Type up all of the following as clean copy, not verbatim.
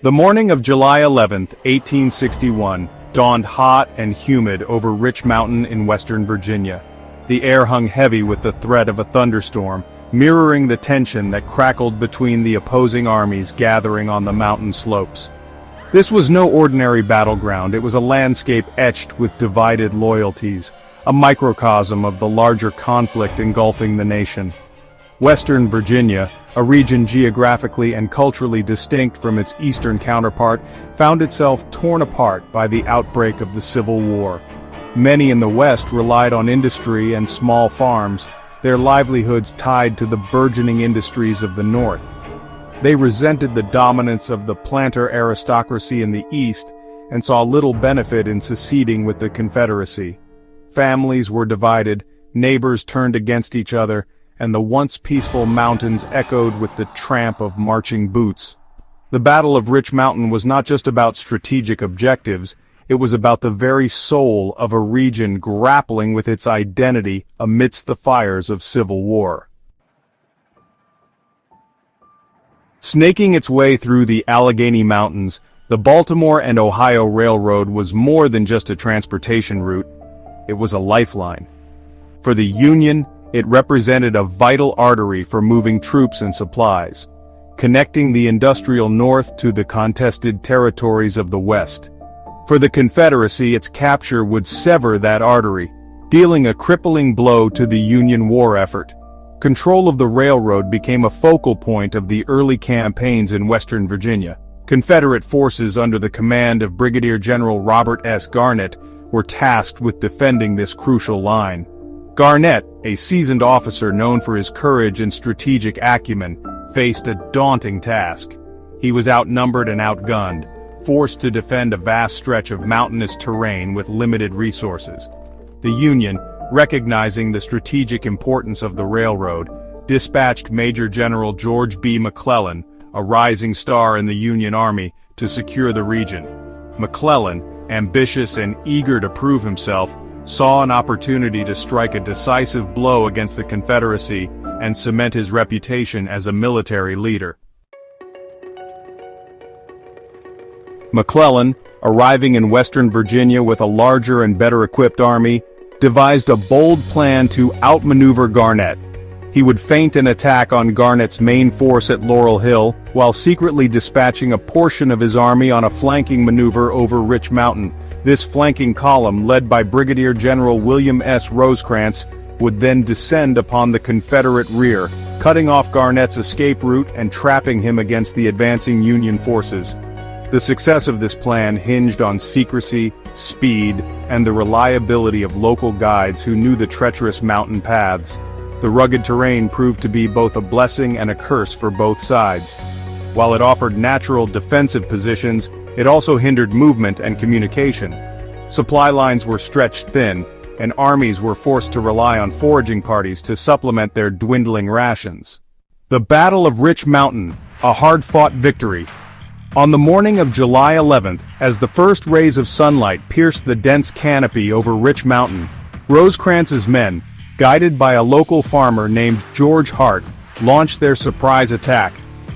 The morning of July 11, 1861, dawned hot and humid over Rich Mountain in western Virginia. The air hung heavy with the threat of a thunderstorm, mirroring the tension that crackled between the opposing armies gathering on the mountain slopes. This was no ordinary battleground, it was a landscape etched with divided loyalties, a microcosm of the larger conflict engulfing the nation. Western Virginia, a region geographically and culturally distinct from its eastern counterpart, found itself torn apart by the outbreak of the Civil War. Many in the West relied on industry and small farms, their livelihoods tied to the burgeoning industries of the North. They resented the dominance of the planter aristocracy in the East and saw little benefit in seceding with the Confederacy. Families were divided, neighbors turned against each other, and the once peaceful mountains echoed with the tramp of marching boots. The Battle of Rich Mountain was not just about strategic objectives, it was about the very soul of a region grappling with its identity amidst the fires of civil war. Snaking its way through the Allegheny Mountains, the Baltimore and Ohio Railroad was more than just a transportation route. It was a lifeline. For the Union, it represented a vital artery for moving troops and supplies, connecting the industrial North to the contested territories of the West. For the Confederacy, its capture would sever that artery, dealing a crippling blow to the Union war effort. Control of the railroad became a focal point of the early campaigns in Western Virginia. Confederate forces under the command of Brigadier General Robert S. Garnett were tasked with defending this crucial line. Garnett, a seasoned officer known for his courage and strategic acumen, faced a daunting task. He was outnumbered and outgunned, forced to defend a vast stretch of mountainous terrain with limited resources. The Union, recognizing the strategic importance of the railroad, dispatched Major General George B. McClellan, a rising star in the Union Army, to secure the region. McClellan, ambitious and eager to prove himself, saw an opportunity to strike a decisive blow against the Confederacy and cement his reputation as a military leader. McClellan, arriving in Western Virginia with a larger and better equipped army, devised a bold plan to outmaneuver Garnett. He would feint an attack on Garnett's main force at Laurel Hill, while secretly dispatching a portion of his army on a flanking maneuver over Rich Mountain. This flanking column, led by Brigadier General William S. Rosecrans, would then descend upon the Confederate rear, cutting off Garnett's escape route and trapping him against the advancing Union forces. The success of this plan hinged on secrecy, speed, and the reliability of local guides who knew the treacherous mountain paths. The rugged terrain proved to be both a blessing and a curse for both sides. While it offered natural defensive positions, it also hindered movement and communication. Supply lines were stretched thin, and armies were forced to rely on foraging parties to supplement their dwindling rations. The Battle of Rich Mountain, a hard-fought victory. On the morning of July 11th, as the first rays of sunlight pierced the dense canopy over Rich Mountain, Rosecrans's men, guided by a local farmer named George Hart, launched their surprise attack.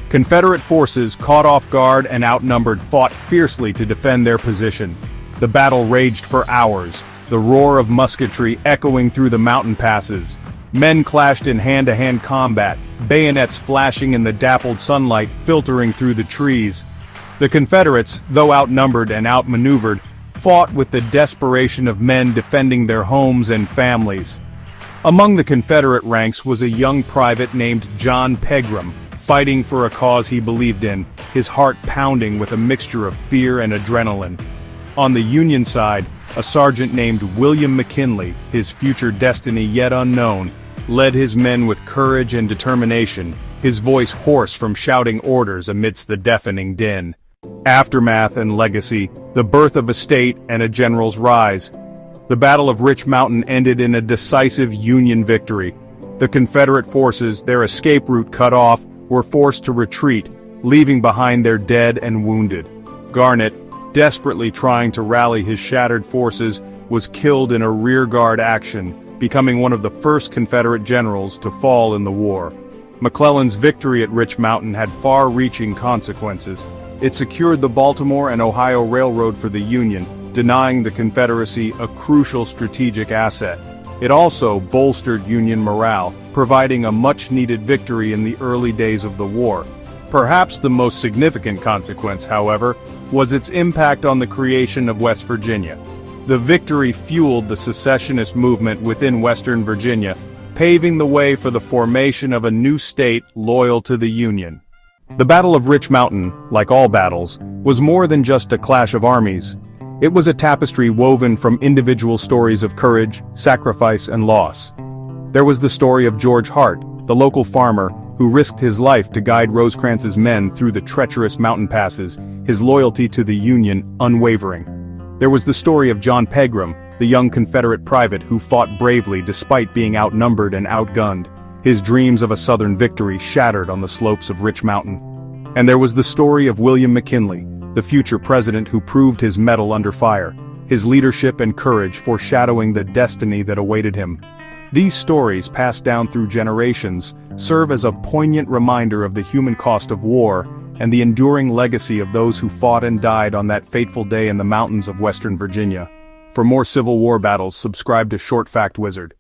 Confederate forces, caught off guard and outnumbered, fought fiercely to defend their position. The battle raged for hours, the roar of musketry echoing through the mountain passes. Men clashed in hand-to-hand combat, bayonets flashing in the dappled sunlight filtering through the trees. The Confederates, though outnumbered and outmaneuvered, fought with the desperation of men defending their homes and families. Among the Confederate ranks was a young private named John Pegram, fighting for a cause he believed in, his heart pounding with a mixture of fear and adrenaline. On the Union side, a sergeant named William McKinley, his future destiny yet unknown, led his men with courage and determination, his voice hoarse from shouting orders amidst the deafening din. Aftermath and legacy, the birth of a state and a general's rise. The Battle of Rich Mountain ended in a decisive Union victory. The Confederate forces, their escape route cut off, were forced to retreat, leaving behind their dead and wounded. Garnett, desperately trying to rally his shattered forces, was killed in a rearguard action, becoming one of the first Confederate generals to fall in the war. McClellan's victory at Rich Mountain had far-reaching consequences. It secured the Baltimore and Ohio Railroad for the Union, denying the Confederacy a crucial strategic asset. It also bolstered Union morale, providing a much-needed victory in the early days of the war. Perhaps the most significant consequence, however, was its impact on the creation of West Virginia. The victory fueled the secessionist movement within Western Virginia, paving the way for the formation of a new state loyal to the Union. The Battle of Rich Mountain, like all battles, was more than just a clash of armies. It was a tapestry woven from individual stories of courage, sacrifice, and loss. There was the story of George Hart, the local farmer, who risked his life to guide Rosecrans's men through the treacherous mountain passes, his loyalty to the Union unwavering. There was the story of John Pegram, the young Confederate private who fought bravely despite being outnumbered and outgunned, his dreams of a Southern victory shattered on the slopes of Rich Mountain. And there was the story of William McKinley, the future president who proved his mettle under fire, his leadership and courage foreshadowing the destiny that awaited him. These stories, passed down through generations, serve as a poignant reminder of the human cost of war and the enduring legacy of those who fought and died on that fateful day in the mountains of Western Virginia. For more Civil War battles, subscribe to Short Fact Wizard.